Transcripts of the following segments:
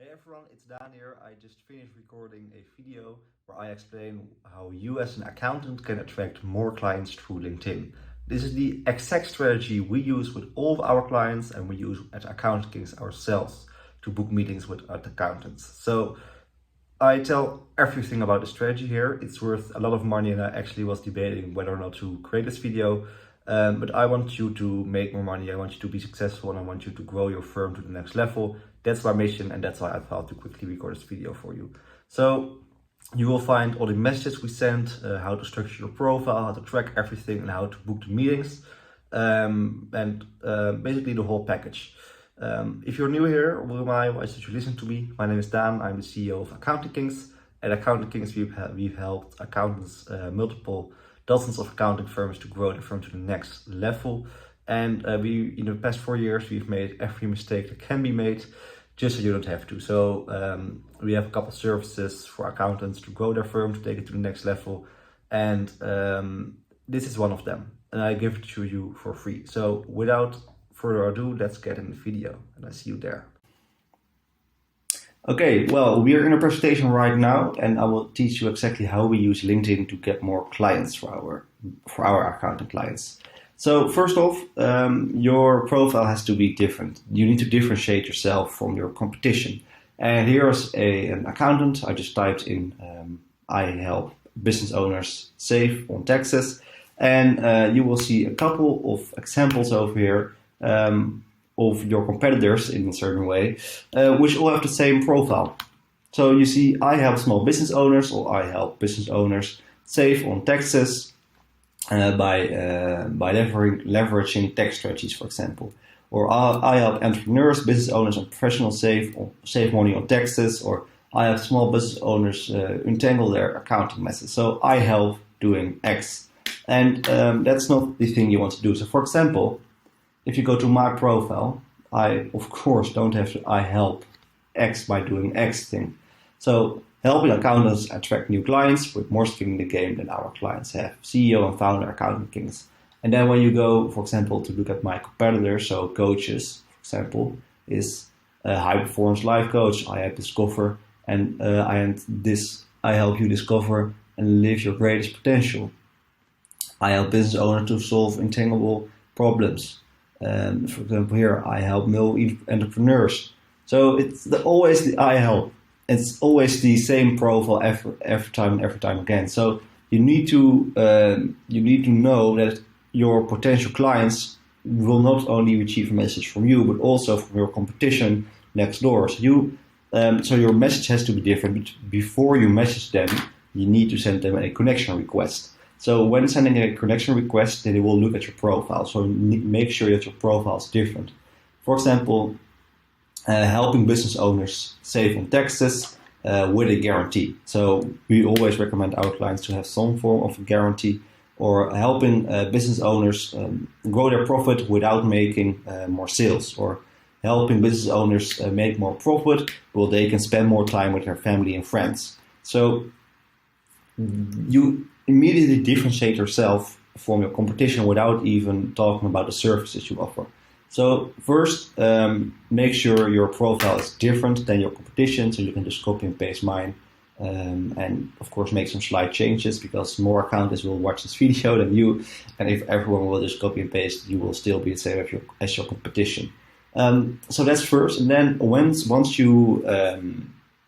Hey everyone, it's Dan here. I just finished recording a video where I explain how you as an accountant can attract more clients through LinkedIn. This is the exact strategy we use with all of our clients and we use at Accounting Kings ourselves to book meetings with accountants. So I tell everything about the strategy here. It's worth a lot of money and I actually was debating whether or not to create this video. But I want you to make more money, I want you to be successful and I want you to grow your firm to the next level. That's my mission and that's why I thought to quickly record this video for you. So you will find all the messages we send, how to structure your profile, how to track everything and how to book the meetings. Basically the whole package. If you're new here, why should you listen to me? My name is Dan, I'm the CEO of Accounting Kings. At Accounting Kings, we've helped accountants, multiple dozens of accounting firms to grow their firm to the next level. And in the past 4 years, we've made every mistake that can be made, just so you don't have to. So we have a couple of services for accountants to grow their firm, to take it to the next level. And this is one of them. And I give it to you for free. So without further ado, let's get in the video and I see you there. Okay, well, we are in a presentation right now and I will teach you exactly how we use LinkedIn to get more clients for our accounting clients. So first off, your profile has to be different. You need to differentiate yourself from your competition. And here's an accountant. I just typed in, I help business owners save on taxes. And you will see a couple of examples over here of your competitors in a certain way, which all have the same profile. So you see, I help small business owners, or I help business owners save on taxes by leveraging tax strategies, for example. Or I help entrepreneurs, business owners, and professionals save money on taxes. Or I help small business owners untangle their accounting messes. So I help doing X. And that's not the thing you want to do. So for example, if you go to my profile, I of course don't have to I help X by doing X thing. So helping accountants attract new clients with more skin in the game than our clients have. CEO and founder Accounting Kings. And then when you go, for example, to look at my competitors, so coaches, for example, is a high performance life coach. I discover and I help you discover and live your greatest potential. I help business owners to solve entanglable problems. For example, here I help male entrepreneurs. So it's always the I help. It's always the same profile every time again. So you need to know that your potential clients will not only receive a message from you, but also from your competition next door. So so your message has to be different. But before you message them, you need to send them a connection request. So when sending a connection request, then they will look at your profile. So make sure that your profile is different. For example, helping business owners save on taxes with a guarantee. So we always recommend our clients to have some form of a guarantee, or helping business owners grow their profit without making more sales, or helping business owners make more profit while they can spend more time with their family and friends. So you immediately differentiate yourself from your competition without even talking about the services you offer. So first, make sure your profile is different than your competition, so you can just copy and paste mine, and of course make some slight changes, because more accountants will watch this video than you, and if everyone will just copy and paste, you will still be the same as your competition. So that's first, and then once you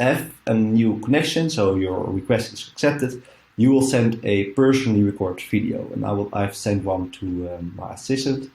have a new connection, so your request is accepted, you will send a personally recorded video, and I've sent one to my assistant.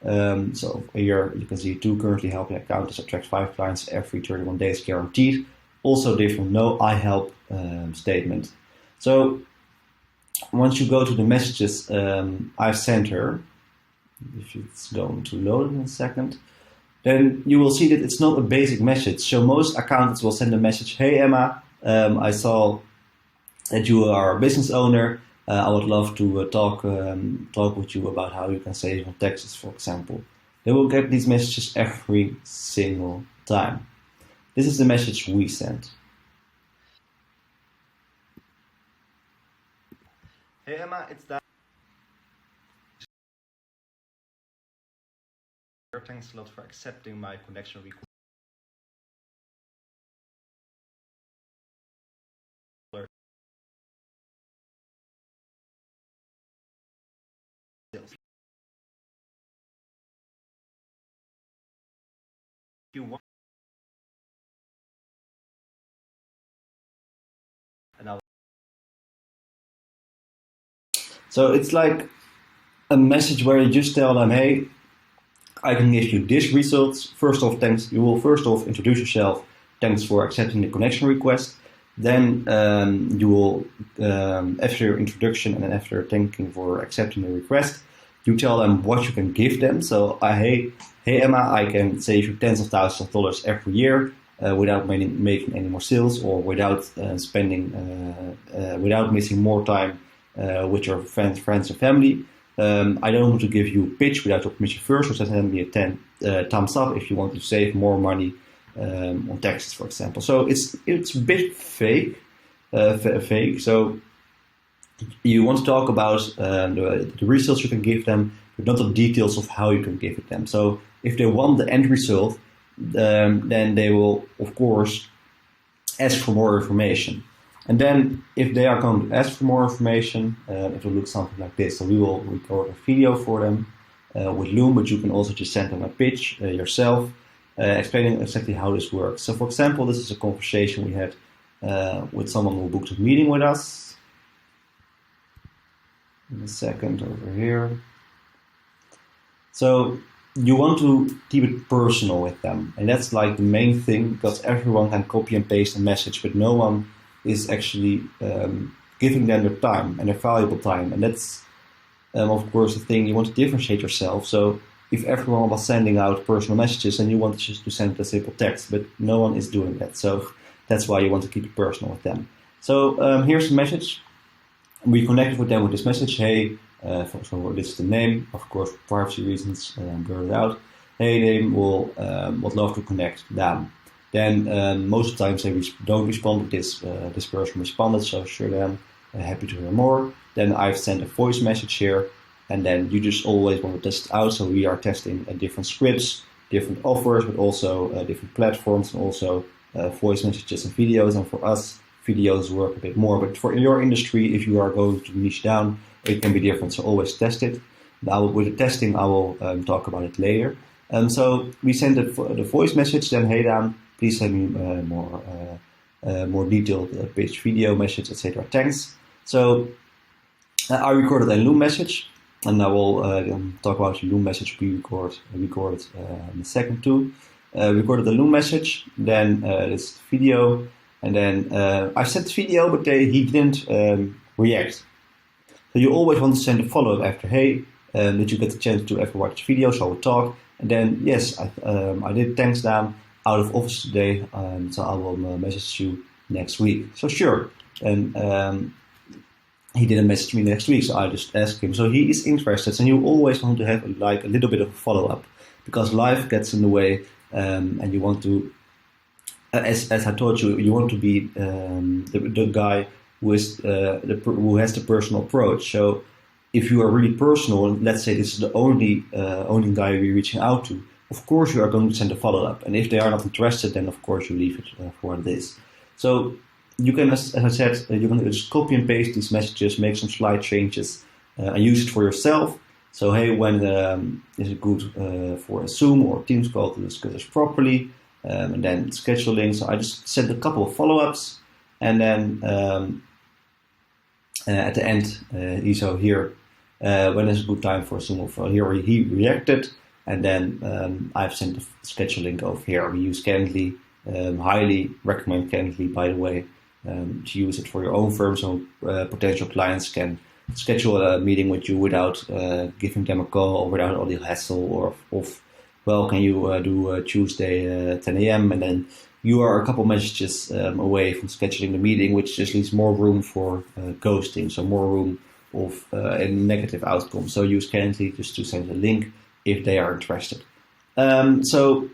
So here you can see 2 currently helping accountants attract 5 clients every 31 days guaranteed. Also different no I help statement. So once you go to the messages I've sent her, if it's going to load in a second, then you will see that it's not a basic message. So most accountants will send a message, hey Emma, I saw that you are a business owner. I would love to talk with you about how you can save on taxes, for example. They will get these messages every single time. This is the message we send. Hey Emma, it's Dan. Thanks a lot for accepting my connection request. you want. So it's like a message where you just tell them, hey, I can give you this results. First off, thanks. You will first off introduce yourself. Thanks for accepting the connection request. Then you will, after your introduction and then after thanking for accepting the request, you tell them what you can give them. So, hey Emma, I can save you tens of thousands of dollars every year without making any more sales or without without missing more time with your friends and family. I don't want to give you a pitch without your permission first, so send me a thumbs up if you want to save more money on taxes, for example. So it's a bit fake. So you want to talk about the results you can give them, but not the details of how you can give it them. So if they want the end result, then they will, of course, ask for more information. And then if they are going to ask for more information, it will look something like this. So we will record a video for them with Loom, but you can also just send them a pitch yourself, explaining exactly how this works. So for example, this is a conversation we had with someone who booked a meeting with us. In a second over here. So you want to keep it personal with them. And that's like the main thing, because everyone can copy and paste a message, but no one is actually giving them their time and their valuable time. And that's, of course, the thing. You want to differentiate yourself. So if everyone was sending out personal messages and you want just to send a simple text, but no one is doing that. So that's why you want to keep it personal with them. So here's the message. We connected with them with this message. Hey, so this is the name. Of course, for privacy reasons, blur it out. Hey, name would love to connect. Daan. Then most of the times they don't respond, but this person responded, so sure then, happy to hear more. Then I've sent a voice message here, and then you just always want to test it out. So we are testing different scripts, different offers, but also different platforms, and also voice messages and videos. And for us, videos work a bit more, but for your industry, if you are going to niche down, it can be different. So always test it. Now with the testing, I will talk about it later. So we send the voice message, then hey Daan, please send me more detailed pitch video message, etc. Thanks. So I recorded a Loom message, and I will talk about the Loom message we recorded in a second too. Recorded the Loom message, then this video, and then I sent the video, but he didn't react. So you always want to send a follow-up after, hey, did you get the chance to ever watch the video? So we'll talk. And then, yes, I did. Thanks, Daan. Out of office today, so I will message you next week. So sure. And he didn't message me next week, so I just asked him. So he is interested, and you always want to have like a little bit of a follow-up, because life gets in the way, and you want to, as I told you, you want to be the guy who has the personal approach. So if you are really personal, and let's say this is the only guy you're reaching out to, of course you are going to send a follow-up. And if they are not interested, then of course you leave it for what it is. So you can, as I said, you can just copy and paste these messages, make some slight changes, and use it for yourself. So hey, when is it good for a Zoom or Teams call to discuss this properly, and then scheduling. So I just sent a couple of follow-ups, and then at the end, here, when is a good time for a Zoom or here he reacted, and then I've sent the schedule link over here. We use Calendly, highly recommend Calendly, by the way, to use it for your own firm, so potential clients can schedule a meeting with you without giving them a call or without all the hassle of well, can you do Tuesday 10 a.m. and then you are a couple messages away from scheduling the meeting, which just leaves more room for ghosting, so more room of a negative outcome. So use Calendly just to send a link if they are interested. So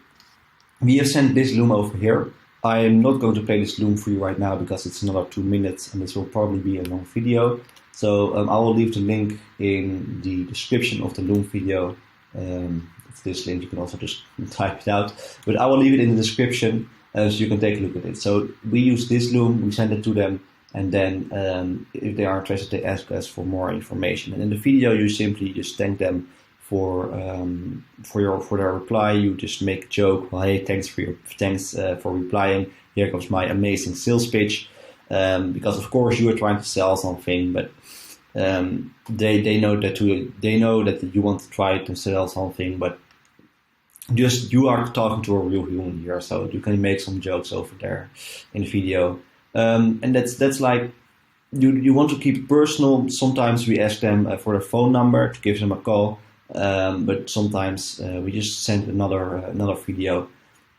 we have sent this Loom over here. I am not going to play this Loom for you right now because it's another 2 minutes and this will probably be a long video. So I will leave the link in the description of the Loom video. It's this link, you can also just type it out, but I will leave it in the description so you can take a look at it. So we use this Loom, we send it to them, and then if they are interested, they ask us for more information. And in the video, you simply just thank them for their reply, you just make a joke. Well, hey, thanks for replying. Here comes my amazing sales pitch. Because of course you are trying to sell something, but they know that you want to try to sell something, but just you are talking to a real human here, so you can make some jokes over there in the video, and that's like you want to keep it personal. Sometimes we ask them for their phone number to give them a call, but sometimes we just send another video.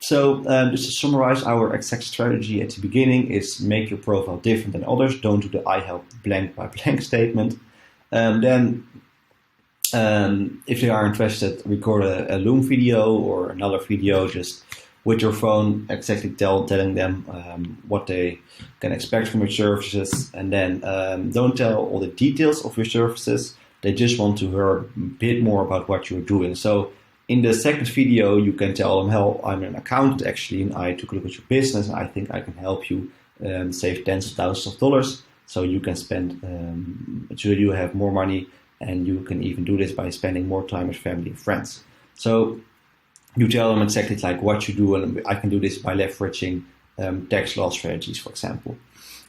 So just to summarize, our exact strategy at the beginning is make your profile different than others. Don't do the I help blank by blank statement. Then if they are interested, record a Loom video or another video just with your phone, exactly telling them what they can expect from your services. And then don't tell all the details of your services. They just want to hear a bit more about what you're doing. So in the second video, you can tell them, "Hell, I'm an accountant actually, and I took a look at your business, and I think I can help you save tens of thousands of dollars, so you can spend, so you have more money, and you can even do this by spending more time with family and friends." So you tell them exactly like what you do, and I can do this by leveraging tax law strategies, for example.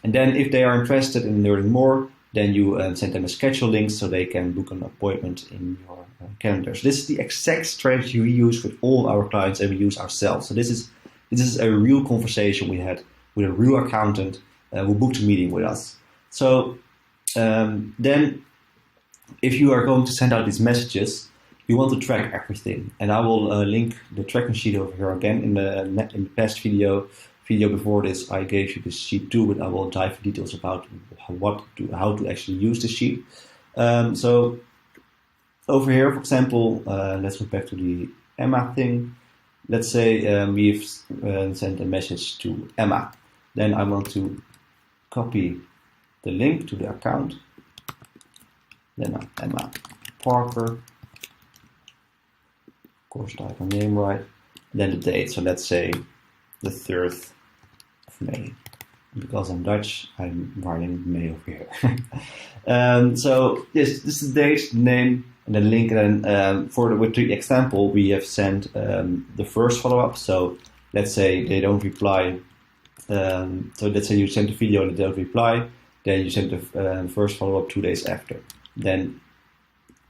And then if they are interested in learning more, then you send them a schedule link so they can book an appointment in your calendars. This is the exact strategy we use with all our clients, and we use ourselves. So this is a real conversation we had with a real accountant who booked a meeting with us. So then if you are going to send out these messages, you want to track everything. And I will link the tracking sheet over here again. In the past video before this, I gave you this sheet too, but I will dive into details about how to actually use the sheet. So over here, for example, let's go back to the Emma thing. Let's say we've sent a message to Emma. Then I want to copy the link to the account. Then Emma Parker. Of course, type her name right. Then the date. So let's say the 3rd of May. Because I'm Dutch, I'm writing May over here. So this is the date, the name, and the link. And then with the example, we have sent the first follow-up. So let's say they don't reply. So let's say you send the video and they don't reply. Then you send the first follow-up 2 days after. Then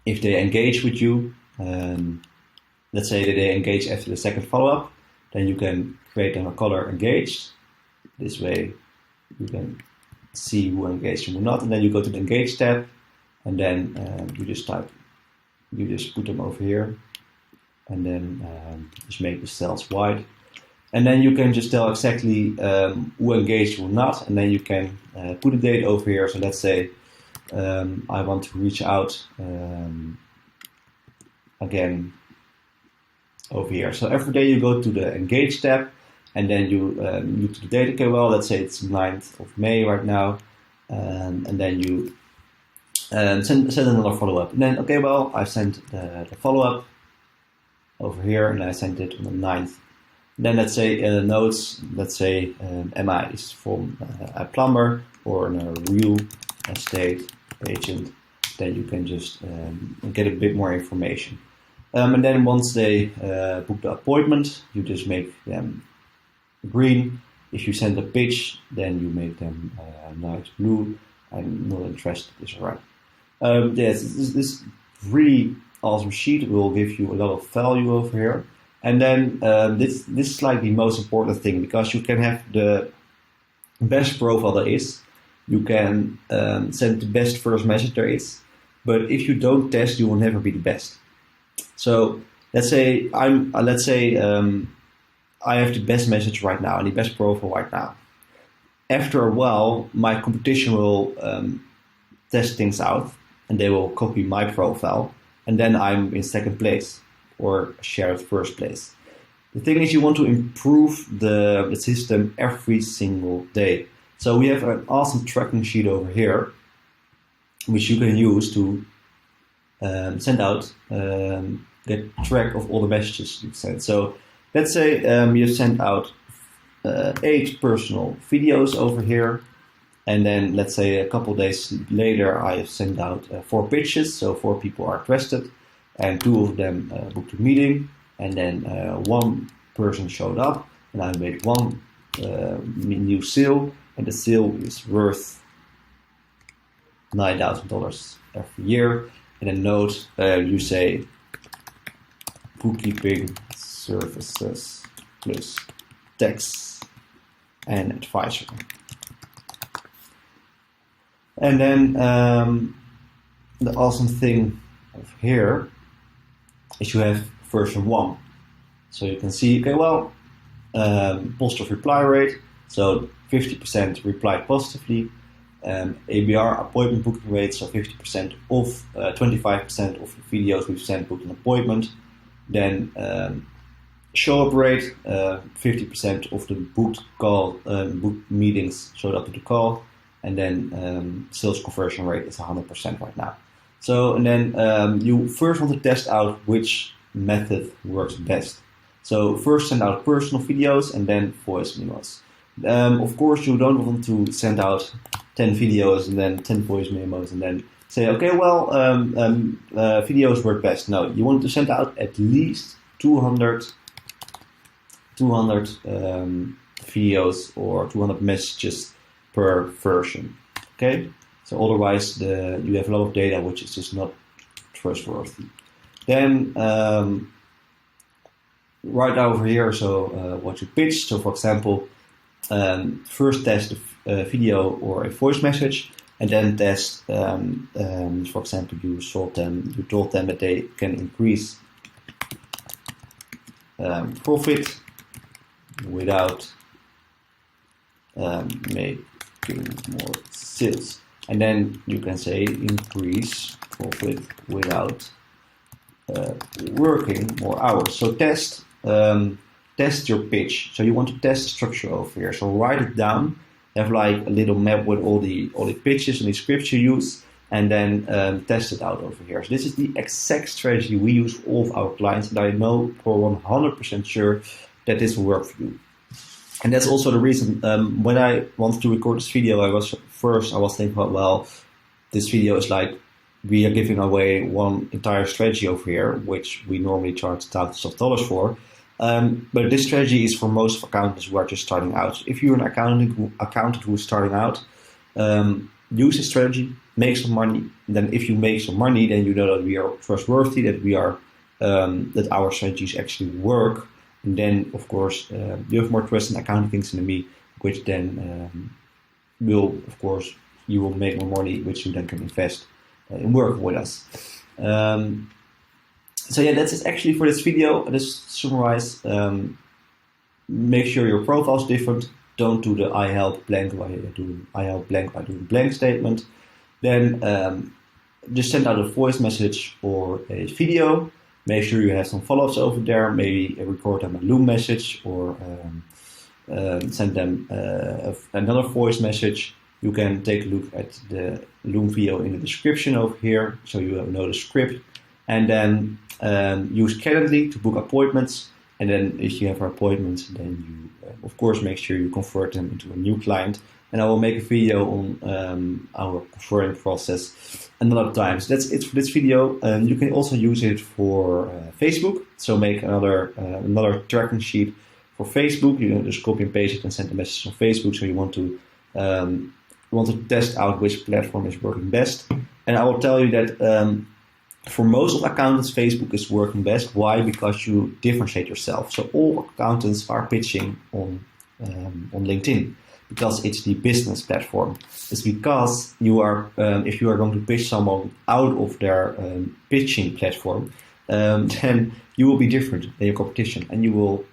if they engage with you, let's say that they engage after the second follow-up, then you can create them a color engaged. This way you can see who engaged and who not. And then you go to the engage tab, and then you just put them over here, and then just make the cells white. And then you can just tell exactly who engaged or not, and then you can put a date over here. So let's say I want to reach out again over here. So every day you go to the engage tab, and then you look to the date. Okay, well, let's say it's 9th of May right now, and then you send another follow-up. And then, okay, well, I sent the follow-up over here, and I sent it on the 9th. Then let's say in the notes, let's say Emma is from a plumber or a real estate agent. Then you can just get a bit more information. And then once they book the appointment, you just make them green. If you send a pitch, then you make them nice blue. I'm not interested, is right. Yes, this really awesome sheet will give you a lot of value over here. And then this is like the most important thing, because you can have the best profile there is. You can send the best first message there is. But if you don't test, you will never be the best. So let's say I have the best message right now and the best profile right now. After a while, my competition will test things out, and they will copy my profile, and then I'm in second place or shared first place. The thing is, you want to improve the system every single day. So we have an awesome tracking sheet over here, which you can use to send out, get track of all the messages you sent. So let's say you sent out 8 personal videos over here, and then let's say a couple days later I have sent out 4 pitches, so 4 people are interested. and 2 of them booked a meeting, and then 1 person showed up, and I made 1 new sale, and the sale is worth $9,000 every year. And then note, you say bookkeeping services plus tax and advisory. And then the awesome thing of here is you have version 1. So you can see, okay, well, positive reply rate, so 50% replied positively, ABR, appointment booking rate, so 50% of 25% of the videos we've sent booked an appointment. Then show up rate, 50% of the booked call, booked meetings showed up to the call, and then sales conversion rate is 100% right now. So, and then you first want to test out which method works best. So first send out personal videos and then voice memos. Of course, you don't want to send out 10 videos and then 10 voice memos and then say, okay, well, videos work best. No, you want to send out at least 200 videos or 200 messages per version. Okay, so otherwise you have a lot of data which is just not trustworthy. Then right over here, so what you pitch. So for example, first test a video or a voice message, and then test, for example, you told them that they can increase profit without making more sales. And then you can say increase profit without working more hours. So test your pitch. So you want to test the structure over here. So write it down. Have like a little map with all the pitches and the scripts you use, and then test it out over here. So this is the exact strategy we use for all of our clients, and I know for 100% sure that this will work for you. And that's also the reason when I wanted to record this video, I was thinking about, well, this video is like we are giving away one entire strategy over here, which we normally charge thousands of dollars for. But this strategy is for most accountants who are just starting out. If you're an accountant who is starting out, use this strategy, make some money. And then if you make some money, then you know that we are trustworthy, that we are that our strategies actually work. And then, of course, you have more trust in accounting things than me, which then you will make more money, which you then can invest in working with us. So yeah, that's it actually for this video. Just summarize. Make sure your profile is different. Don't do the I help blank by doing blank statement. Then just send out a voice message or a video. Make sure you have some follow-ups over there. Maybe record them a Loom message or send them another voice message. You can take a look at the Loom video in the description over here, so you know the script. And then use Calendly to book appointments. And then if you have appointments, then you, of course, make sure you convert them into a new client. And I will make a video on our converting process another time. So that's it for this video. You can also use it for Facebook. So make another tracking sheet for Facebook. You can just copy and paste it and send a message on Facebook. So you want to test out which platform is working best. And I will tell you that for most of accountants, Facebook is working best. Why? Because you differentiate yourself. So all accountants are pitching on LinkedIn because it's the business platform. It's because you are, if you are going to pitch someone out of their pitching platform, then you will be different than your competition and you will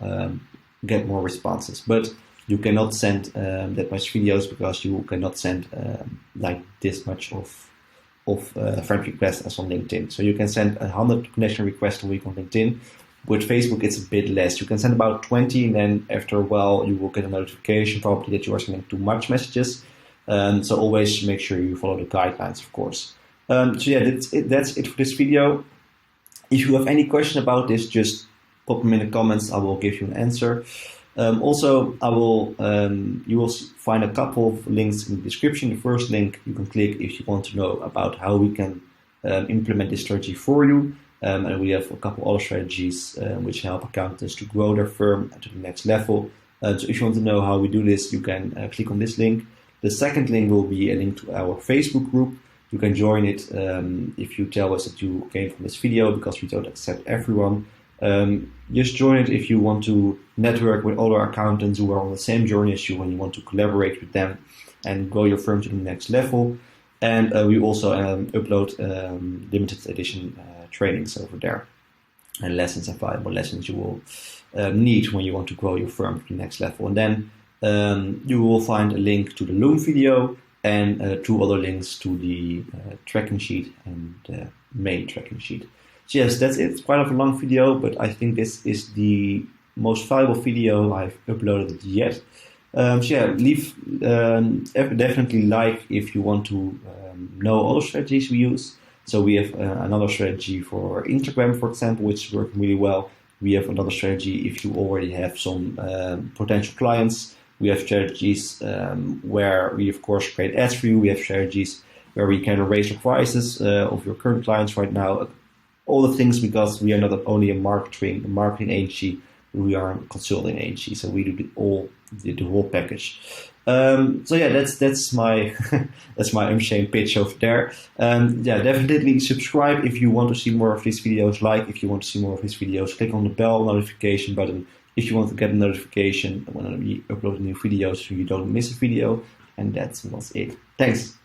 get more responses. But you cannot send that much videos because you cannot send like this much of friend requests as on LinkedIn. So you can send 100 connection requests a week on LinkedIn. With Facebook, it's a bit less. You can send about 20, and then after a while, you will get a notification probably that you are sending too much messages. So always make sure you follow the guidelines, of course. So yeah, that's it for this video. If you have any question about this, just pop them in the comments. I will give you an answer. Also, you will find a couple of links in the description. The first link you can click if you want to know about how we can implement this strategy for you. And we have a couple other strategies which help accountants to grow their firm to the next level. So if you want to know how we do this, you can click on this link. The second link will be a link to our Facebook group. You can join it if you tell us that you came from this video, because we don't accept everyone. Just join it if you want to network with other accountants who are on the same journey as you and you want to collaborate with them and grow your firm to the next level. And we also upload limited edition trainings over there, and lessons and valuable lessons you will need when you want to grow your firm to the next level. And then you will find a link to the Loom video and 2 other links to the tracking sheet and the main tracking sheet. So yes, that's it. It's quite a long video, but I think this is the most valuable video I've uploaded yet. So yeah, leave definitely like if you want to know other strategies we use. So we have another strategy for Instagram, for example, which is working really well. We have another strategy if you already have some potential clients. We have strategies where we, of course, create ads for you. We have strategies where we can raise the prices of your current clients right now. All the things, because we are not only a marketing agency, we are a consulting agency. So we do the whole package. So yeah, that's my that's my unashamed pitch over there. Yeah, definitely subscribe if you want to see more of these videos. Like if you want to see more of these videos, click on the bell notification button if you want to get a notification when we upload new videos so you don't miss a video. And that was it. Thanks.